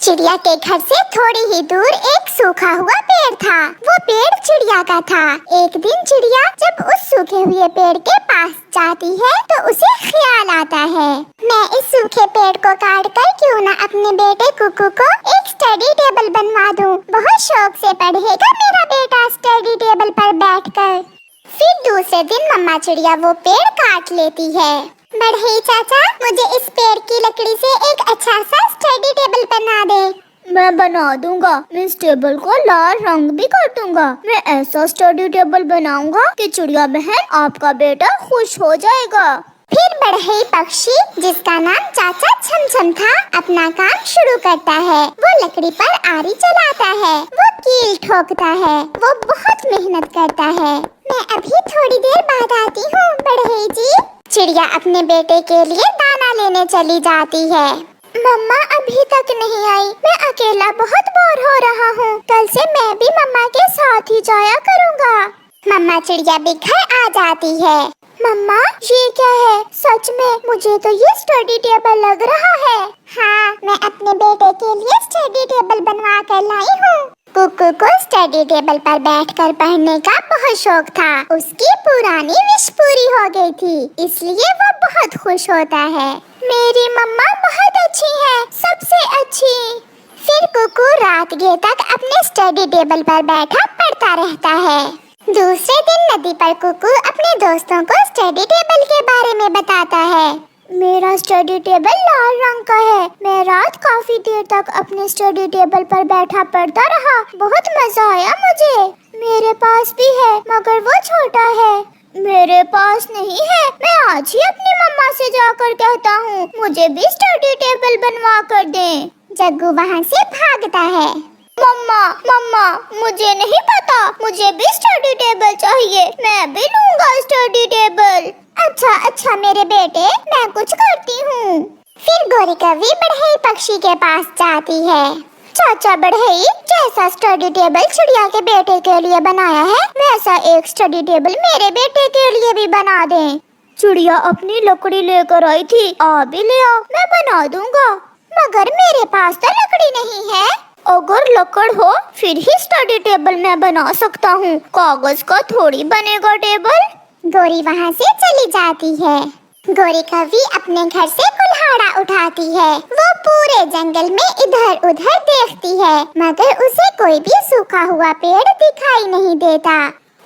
चिड़िया के घर से थोड़ी ही दूर एक सूखा हुआ पेड़ था। वो पेड़ चिड़िया का था। एक दिन चिड़िया जब उस सूखे हुए पेड़ के पास जाती है तो उसे ख्याल आता है, मैं इस सूखे पेड़ को काट कर क्यों ना अपने बेटे कुकू को एक स्टडी टेबल बनवा दूं। बहुत शौक से पढ़ेगा मेरा बेटा स्टडी टेबल पर बैठकर। फिर दूसरे दिन मम्मा चिड़िया वो पेड़ काट लेती है। बढ़ई चाचा, मुझे इस पेड़ की लकड़ी से एक अच्छा सा स्टडी टेबल बना दे। मैं बना दूंगा। मैं इस टेबल को लाल रंग भी कर दूंगा। मैं ऐसा स्टडी टेबल बनाऊंगा कि चिड़िया बहन आपका बेटा खुश हो जाएगा। फिर बढ़ई पक्षी, जिसका नाम चाचा छमछम था, अपना काम शुरू करता है। वो लकड़ी पर आरी चलाता है, वो कील ठोकता है, वो बहुत मेहनत करता है। मैं अभी थोड़ी देर बाद आती हूँ बढ़ई जी। चिड़िया अपने बेटे के लिए दाना लेने चली जाती है। मम्मा अभी तक नहीं आई। मैं अकेला बहुत बोर हो रहा हूँ। कल से मैं भी मम्मा के साथ ही जाया करूँगा। मम्मा चिड़िया भी घर आ जाती है। मम्मा ये क्या है? सच में मुझे तो ये स्टडी टेबल लग रहा है। हाँ, मैं अपने बेटे के लिए स्टडी टेबल बनवा कर लाई हूँ। कुकू को स्टडी टेबल पर बैठकर पढ़ने का बहुत शौक था। उसकी पुरानी विश पूरी हो गई थी, इसलिए वो बहुत खुश होता है। मेरी मम्मा बहुत अच्छी है, सबसे अच्छी। फिर कुकू रात गए तक अपने स्टडी टेबल पर बैठा पढ़ता रहता है। दूसरे दिन नदी पर कुकू अपने दोस्तों को स्टडी टेबल के बारे में बताता है। मेरा स्टडी टेबल लाल रंग का है। मैं रात काफी देर तक अपने स्टडी टेबल पर बैठा पढ़ता रहा। बहुत मजा आया मुझे। मेरे पास भी है, मगर वो छोटा है। मेरे पास नहीं है। मैं आज ही अपनी मम्मा से जाकर कहता हूँ मुझे भी स्टडी टेबल बनवा कर दें। जग्गू वहाँ से भागता है। मम्मा मम्मा, मुझे नहीं पता, मुझे भी स्टडी टेबल चाहिए। मैं भी लूंगा स्टडी टेबल। अच्छा मेरे बेटे, मैं कुछ करती हूँ। फिर गोरी कौवी बढ़ई पक्षी के पास जाती है। चाचा बढ़ई, जैसा स्टडी टेबल चिड़िया के बेटे के लिए बनाया है, वैसा एक स्टडी टेबल मेरे बेटे के लिए भी बना दें। चिड़िया अपनी लकड़ी लेकर आई थी, आप भी ले आओ, मैं बना दूंगा। मगर मेरे पास तो लकड़ी नहीं है। अगर लकड़ हो फिर ही स्टडी टेबल मैं बना सकता हूँ, कागज का थोड़ी बनेगा टेबल। गोरी वहाँ से चली जाती है। गोरी कौवी अपने घर से कुल्हाड़ा उठाती है। वो पूरे जंगल में इधर उधर देखती है, मगर उसे कोई भी सूखा हुआ पेड़ दिखाई नहीं देता।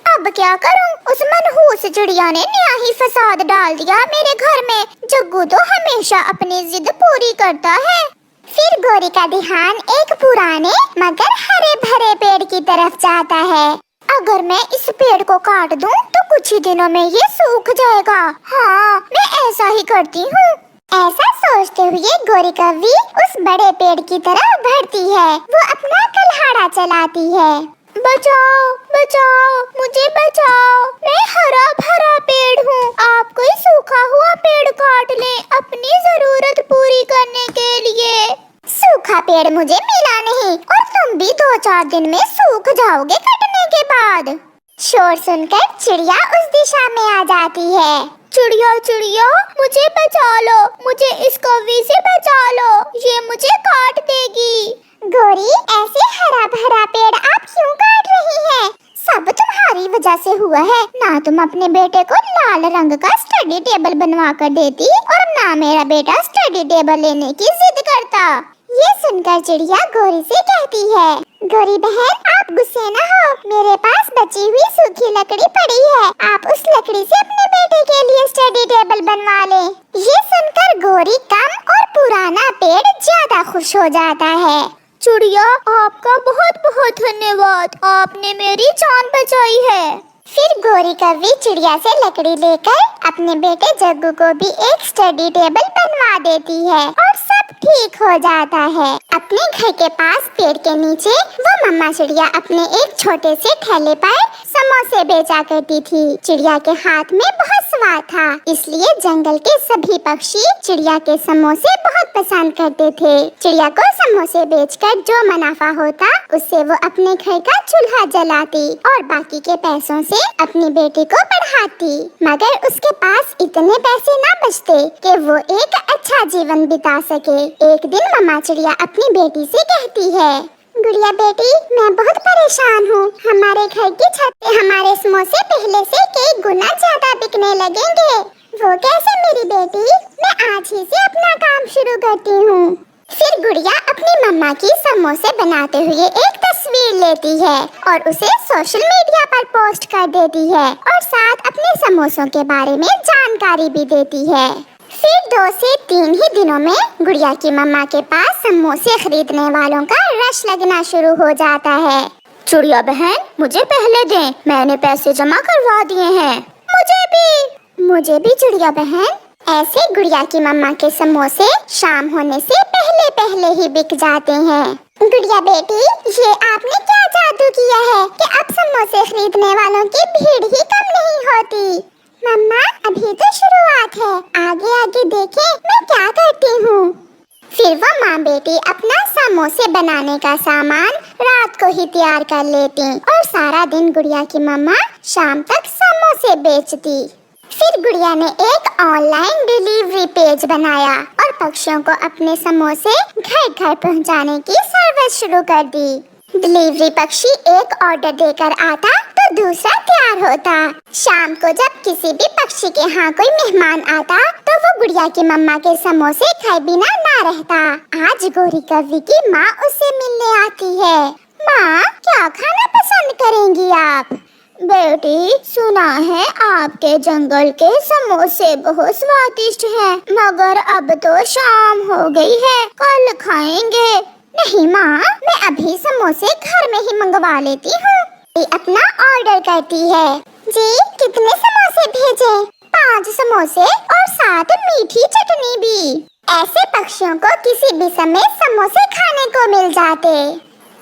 अब क्या करूं? उस मनहूस चिड़िया ने नया ही फसाद डाल दिया मेरे घर में। जग्गू तो हमेशा अपनी जिद पूरी करता है। फिर गोरी का ध्यान एक पुराने मगर हरे भरे पेड़ की तरफ जाता है। अगर मैं इस पेड़ को काट दूं तो कुछ ही दिनों में ये सूख जाएगा। हाँ, मैं ऐसा ही करती हूँ। ऐसा सोचते हुए गोरी कौवी उस बड़े पेड़ की तरफ बढ़ती है। वो अपना कुल्हाड़ा चलाती है। बचाओ बचाओ, मुझे बचाओ। मैं हरा भरा पेड़ हूँ। आप कोई सूखा हुआ पेड़ काट लें अपनी जरूरत पूरी करने के लिए। सूखा पेड़ मुझे मिला नहीं और तुम भी 2-4 दिन में सूख जाओगे कटने के बाद। शोर सुनकर चिड़िया उस दिशा में आ जाती है। चिड़िया चिड़िया, मुझे बचा लो, मुझे इस कौवी से बचा लो, ये मुझे काट देगी। गोरी, ऐसे हरा भरा पेड़ आप क्यों काट रही हैं? सब तुम्हारी वजह से हुआ है। ना तुम अपने बेटे को लाल रंग का स्टडी टेबल बनवा कर देती और ना मेरा बेटा स्टडी टेबल लेने की जिद करता। ये सुनकर चिड़िया गोरी से कहती है, गोरी बहन आप गुस्से न हो, मेरे पास बची हुई सूखी लकड़ी पड़ी है। आप उस लकड़ी से अपने बेटे के लिए स्टडी टेबल बनवा लें। ये सुनकर गोरी कम और पुराना पेड़ ज्यादा खुश हो जाता है। चिड़िया, आपका बहुत बहुत धन्यवाद, आपने मेरी जान बचाई है। फिर गोरी कौवी चिड़िया से लकड़ी लेकर अपने बेटे जग्गू को भी एक स्टडी टेबल बनवा देती है और सब ठीक हो जाता है। अपने घर के पास पेड़ के नीचे वो मम्मा चिड़िया अपने एक छोटे से ठेले पर समोसे बेचा करती थी। चिड़िया के हाथ में बहुत स्वाद था, इसलिए जंगल के सभी पक्षी चिड़िया के समोसे बहुत पसंद करते थे। चिड़िया को समोसे बेचकर जो मुनाफा होता उससे वो अपने घर का चूल्हा जलाती और बाकी के पैसों से अपनी बेटी को पढ़ाती। मगर उसके पास इतने पैसे ना बचते कि वो एक अच्छा जीवन बिता सके। एक दिन मम्मा चिड़िया अपनी बेटी से कहती है, गुड़िया बेटी, मैं बहुत परेशान हूँ। हमारे घर की छत पे हमारे समोसे पहले से कई गुना ज्यादा बिकने लगेंगे। वो कैसे मेरी बेटी? मैं आज ही से अपना काम शुरू करती हूँ। फिर गुड़िया अपनी मम्मा की समोसे बनाते हुए एक तस्वीर लेती है और उसे सोशल मीडिया पर पोस्ट कर देती है और साथ अपने समोसों के बारे में जानकारी भी देती है। फिर 2 से 3 ही दिनों में गुड़िया की मम्मा के पास समोसे खरीदने वालों का रश लगना शुरू हो जाता है। चिड़िया बहन, मुझे पहले दें, मैंने पैसे जमा करवा दिए हैं। मुझे भी चिड़िया बहन। ऐसे गुड़िया की मम्मा के समोसे शाम होने से पहले ही बिक जाते हैं। गुड़िया बेटी, ये आपने क्या जादू किया है कि अब समोसे खरीदने वालों की भीड़ ही कम नहीं होती? मम्मा, अभी तो शुरुआत है, आगे आगे देखें मैं क्या करती हूँ। फिर वो माँ बेटी अपना समोसे बनाने का सामान रात को ही तैयार कर लेती और सारा दिन गुड़िया की मम्मा शाम तक समोसे बेचती। फिर गुड़िया ने एक ऑनलाइन डिलीवरी पेज बनाया और पक्षियों को अपने समोसे घर घर पहुंचाने की सर्विस शुरू कर दी। डिलीवरी पक्षी एक ऑर्डर देकर आता तो दूसरा तैयार होता। शाम को जब किसी भी पक्षी के यहाँ कोई मेहमान आता तो वो गुड़िया की मम्मा के समोसे खाए बिना ना रहता। आज गोरी कौवी की माँ उससे मिलने आती है। माँ, क्या खाना पसंद करेंगी आप? बेटी, सुना है आपके जंगल के समोसे बहुत स्वादिष्ट हैं, मगर अब तो शाम हो गई है, कल खाएंगे। नहीं माँ, मैं अभी समोसे घर में ही मंगवा लेती हूँ। अपना ऑर्डर करती है। जी, कितने समोसे भेजें? 5 समोसे और साथ मीठी चटनी भी। ऐसे पक्षियों को किसी भी समय समोसे खाने को मिल जाते।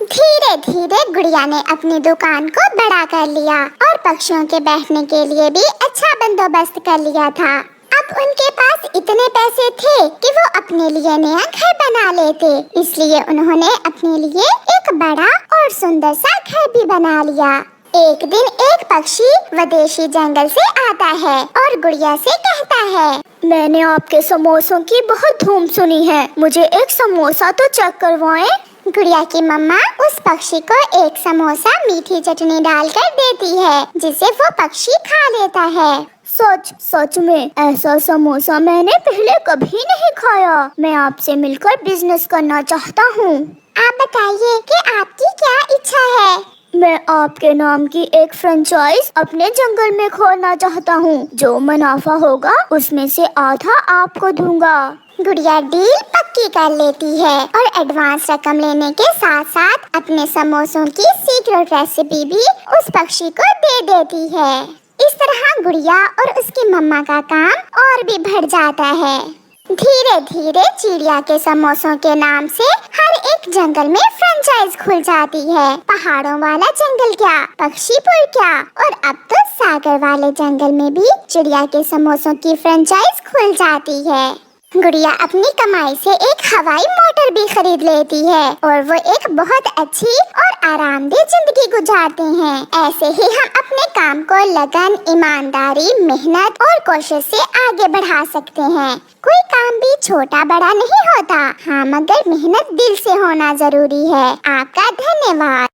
धीरे धीरे गुड़िया ने अपनी दुकान को बड़ा कर लिया और पक्षियों के बैठने के लिए भी अच्छा बंदोबस्त कर लिया था। अब उनके पास इतने पैसे थे कि वो अपने लिए नया घर बना लेते, इसलिए उन्होंने अपने लिए एक बड़ा और सुंदर सा घर भी बना लिया। एक दिन एक पक्षी विदेशी जंगल से आता है और गुड़िया से कहता है, मैंने आपके समोसों की बहुत धूम सुनी है, मुझे एक समोसा तो चेक करवाएं। गुड़िया की मम्मा उस पक्षी को एक समोसा मीठी चटनी डालकर देती है, जिसे वो पक्षी खा लेता है। सच में ऐसा समोसा मैंने पहले कभी नहीं खाया। मैं आपसे मिलकर बिजनेस करना चाहता हूँ। आप बताइए कि आपकी क्या इच्छा है? मैं आपके नाम की एक फ्रेंचाइज अपने जंगल में खोलना चाहता हूँ। जो मुनाफा होगा उसमें से आधा आपको दूंगा। गुड़िया डील पक्की कर लेती है और एडवांस रकम लेने के साथ साथ अपने समोसों की सीक्रेट रेसिपी भी उस पक्षी को दे देती है। इस तरह गुड़िया और उसकी मम्मा का काम और भी बढ़ जाता है। धीरे धीरे चिड़िया के समोसों के नाम से हर एक जंगल में फ्रेंचाइज खुल जाती है। पहाड़ों वाला जंगल क्या, पक्षीपुर क्या, और अब तो सागर वाले जंगल में भी चिड़िया के समोसों की फ्रेंचाइज खुल जाती है। गुड़िया अपनी कमाई से एक हवाई मोटर भी खरीद लेती है और वो एक बहुत अच्छी और आरामदेह जिंदगी गुजारते हैं। ऐसे ही हम अपने काम को लगन, ईमानदारी, मेहनत और कोशिश से आगे बढ़ा सकते हैं। कोई काम भी छोटा बड़ा नहीं होता, हाँ, मगर मेहनत दिल से होना जरूरी है। आपका धन्यवाद।